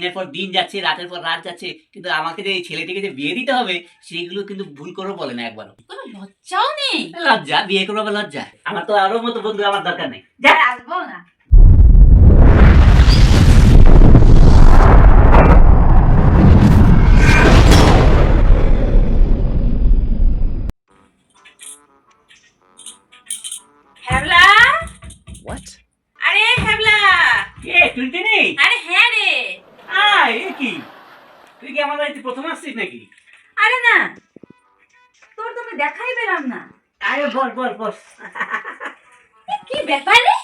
দিনের পর দিন যাচ্ছে, রাতের পর রাত যাচ্ছে, কিন্তু আমাকে যে এই ছেলেটিকে যে বিয়ে দিতে হবে সেইগুলো কিন্তু ভুল করে বলে না একবারও। কোনো লজ্জাও নেই। লজ্জা, বিয়ে করবো আবার লজ্জা? আমার তো আরো মতো বন্ধু আমার দরকার নেই। আর আসবো না। হ্যাবলা, What? আরে হ্যাবলা, এ তুই নেই? আরে হ্যাঁ রে। এ কি, তুই কি আমার বাড়িতে প্রথম আসছিস নাকি? আরে না, তোর তো আমি দেখাই পেলাম না। আরে বস বস বস। কি ব্যাপার রে?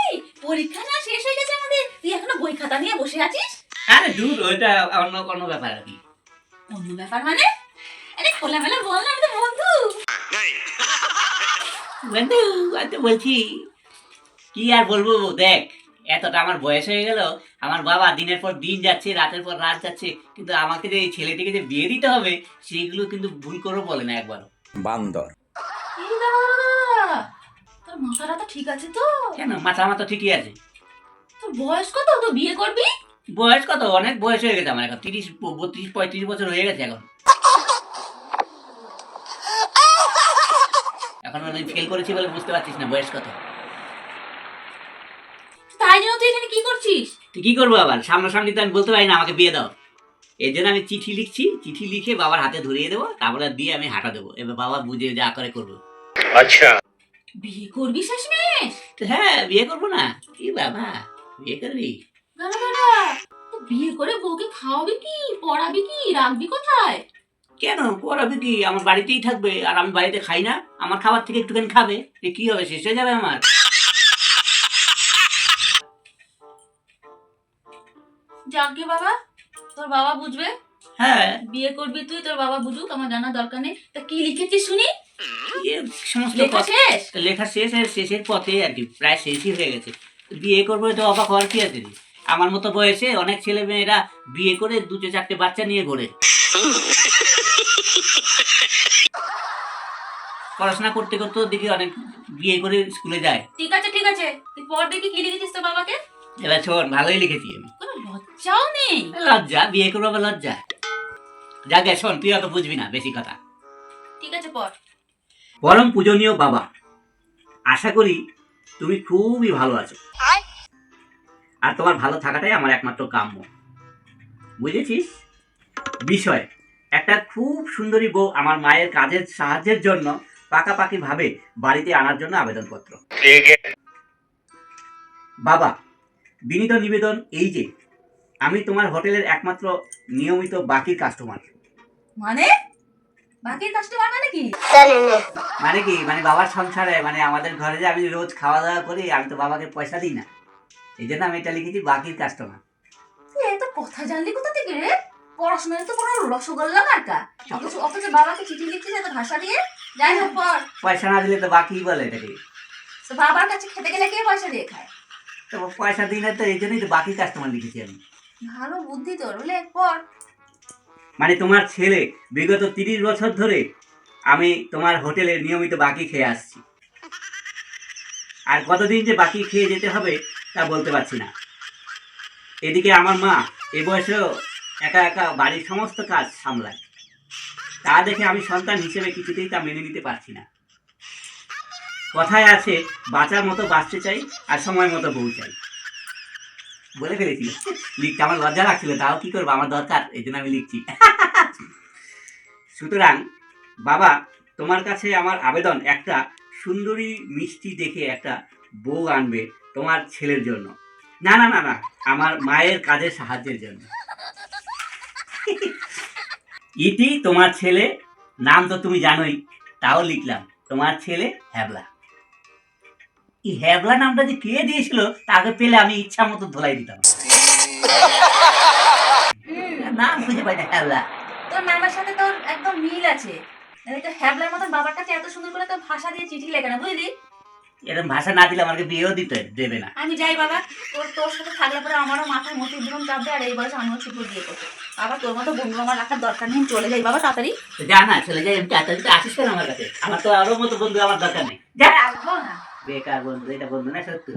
এই পরীক্ষা না শেষ হয়ে গেছে আমাদের, তুই এখনো বই খাতা নিয়ে বসে আছিস? আরে দূর, ওইটা অন্য কোনো ব্যাপার আর কি। অন্য ব্যাপার মানে? আরে খোলামেলা বল না, আমি তো বন্ধু। বন্ধু, আমি তো বলছি কি আর বলবো, দেখ এতটা আমার বয়স হয়ে গেল, আমার বাবা দিনের পর দিন যাচ্ছে, রাতের পর রাত যাচ্ছে, কিন্তু আমাকে যে এই ছেলেটিকে যে বিয়ে দিতে হবে সেইগুলো কিন্তু ভুল করে বলে না একবারও। বান্দর। এই দাদা, তোর মাথাটা তো ঠিক আছে তো? কেন, মাথা মাথা ঠিকই আছে। তোর বয়স কত তো বিয়ে করবি? বয়স কত, অনেক বয়স হয়ে গেছে আমার, এখন 30, 32, 35 বছর হয়ে গেছে এখন। এখন আমি ফেল করেছি বলে বুঝতে পারছিস না বয়স কত। তাই জন্য তুই এখানে কি করছিস? তুই কি করবো আবার, সামনাসামনি তো আমি বলতে পারি না আমাকে বিয়ে দাও। এর জন্য আমি চিঠি লিখছি, চিঠি লিখে বাবার হাতে ধরিয়ে দেবো, তারপরে দিয়ে আমি হাঁটা দেবো, এবার বাবা বুঝে যা করে করবো। আচ্ছা। বিয়ে করবি শেষমেশ? তো হ্যাঁ, বিয়ে করবো না? কি বাবা, বিয়ে করবি? দাদা দাদা, তো বিয়ে করে বউকে খাওয়াবি কি, পড়াবি কি, রাখবি কোথায়? কেন, পড়াবে কি, আমার বাড়িতেই থাকবে, আর আমি বাড়িতে খাই না, আমার খাবার থেকে একটুখানি খাবে, এ কি হবে, শেষ হয়ে যাবে আমার। যাকে বাবা, তোর বাবা বুঝবে। হ্যাঁ, বিয়ে করবি তুই, তোর বাবা বুঝুক, আমার জানার দরকার নেই। তা কি লিখেছিস শুনি? এ সমস্ত লেখা শেষ? লেখা শেষ, আর শেষের পথে আর কি, প্রায় শেষই হয়ে গেছে। বিয়ে করবো, এটা অবাক হওয়ার কি আছে? আমার মতো বয়সে অনেক ছেলে মেয়েরা বিয়ে করে 2-4টে বাচ্চা নিয়ে ঘোরে, পড়াশোনা করতে করতে দেখি অনেক বিয়ে করে স্কুলে যায়। ঠিক আছে ঠিক আছে, তুই পড় দেখি কি লিখেছিস তোর বাবাকে। এবার শোন, ভালোই লিখেছি আমি। কোনো লজ্জাও নেই। লজ্জা, বিয়ে করবো আবার লজ্জা? যাকে শোন, তুই অত বুঝবি না বেশি কথা। ঠিক আছে পড়। পরম পূজনীয় বাবা, আশা করি তুমি খুবই ভালো আছো, আর তোমার ভালো থাকাটাই আমার একমাত্র কাম্য। বুঝেছিস? বিষয়, একটা খুব সুন্দরী বউ আমার মায়ের কাজের সাহায্যের জন্য পাকাপাকি ভাবে বাড়িতে আনার জন্য আবেদনপত্র। বাবা, বিনীত নিবেদন এই যে আমি তোমার হোটেলের একমাত্র নিয়মিত বাকি কাস্টমার। মানে বাকি কাস্টমার মানে কি? মানে কি, মানে বাবার সংসারে, মানে আমাদের ঘরে যে আমি রোজ খাওয়া দাওয়া করি, আমি তো বাবাকে পয়সা দিই না, এই জন্য আমি এটা লিখেছি বাকির কাস্টমার। তুই এত কথা জানলি কোথা থেকে রে? পড়াশোনায় তো কোনো রসগোল্লা মার্কা, অথচ বাবাকে চিঠি লিখছিস এত ভাষা দিয়ে। যাই হোক পড়। পয়সা না দিলে তো বাকি বলে এটাকে। তো বাবার কাছে খেতে গেলে কে পয়সা দিয়ে খায়? তো পয়সা দিই না, তো এই জন্যই তো বাকি কাস্টমার লিখেছি আমি। ভালো বুদ্ধি তোর, বলে পড়। মানে তোমার ছেলে বিগত 30 বছর ধরে আমি তোমার হোটেলে নিয়মিত বাকি খেয়ে আসছি, আর কতদিন যে বাকি খেয়ে যেতে হবে তা বলতে পারছি না। এদিকে আমার মা এ বয়সেও একা একা বাড়ির সমস্ত কাজ সামলায়, তা দেখে আমি সন্তান হিসেবে কিছুতেই তা মেনে নিতে পারছি না। কথায় আছে, বাঁচার মতো বাঁচতে চাই, আর সময় মতো বউ চাই। বলে ফেলেছি, লিখতে আমার লজ্জা লাগছিল, তাও কি করবো, আমার দরকার, এই জন্য আমি লিখছি। সুতরাং বাবা, তোমার কাছে আমার আবেদন, একটা সুন্দরী মিষ্টি দেখে একটা বউ আনবে তোমার ছেলের জন্য। না না না না, আমার মায়ের কাজের সাহায্যের জন্য। ইতি তোমার ছেলে, নাম তো তুমি জানোই, তাও লিখলাম তোমার ছেলে হ্যাবলা। এই হ্যাবলা নামটা যে কে দিয়েছিল তাকে পেলে আমি ইচ্ছা মতো ধোলাই দিতাম। নাম খুঁজে পাই না, হ্যাবলা। তোর নামের সাথে তোর একদম মিল আছে। তো হ্যাবলার মতন বাবার কাছে এত সুন্দর করে তোর ভাষা দিয়ে চিঠি লেখে না, বুঝলি? এরকম ভাষা না দিলে আমাকে বিয়েও দিতে দেবে না। আমি যাই বাবা, তোর সাথে থাকলে পরে আমারও মাথায় মতি জীবন চাপবে, আর এই বয়সে আমিও ছোট বিয়ে করবো। বাবা তোর মতো বন্ধু আমার রাখার দরকার নেই, চলে যাই বাবা তাড়াতাড়ি। যা না, চলে যাই, আমি তাড়াতাড়ি আসিস কেন আমার কাছে, আমার তো আরো মতো বন্ধু আমার দরকার নেই। যা, আসবো না। বেকার বন্ধু, এটা বন্ধু না সত্যি।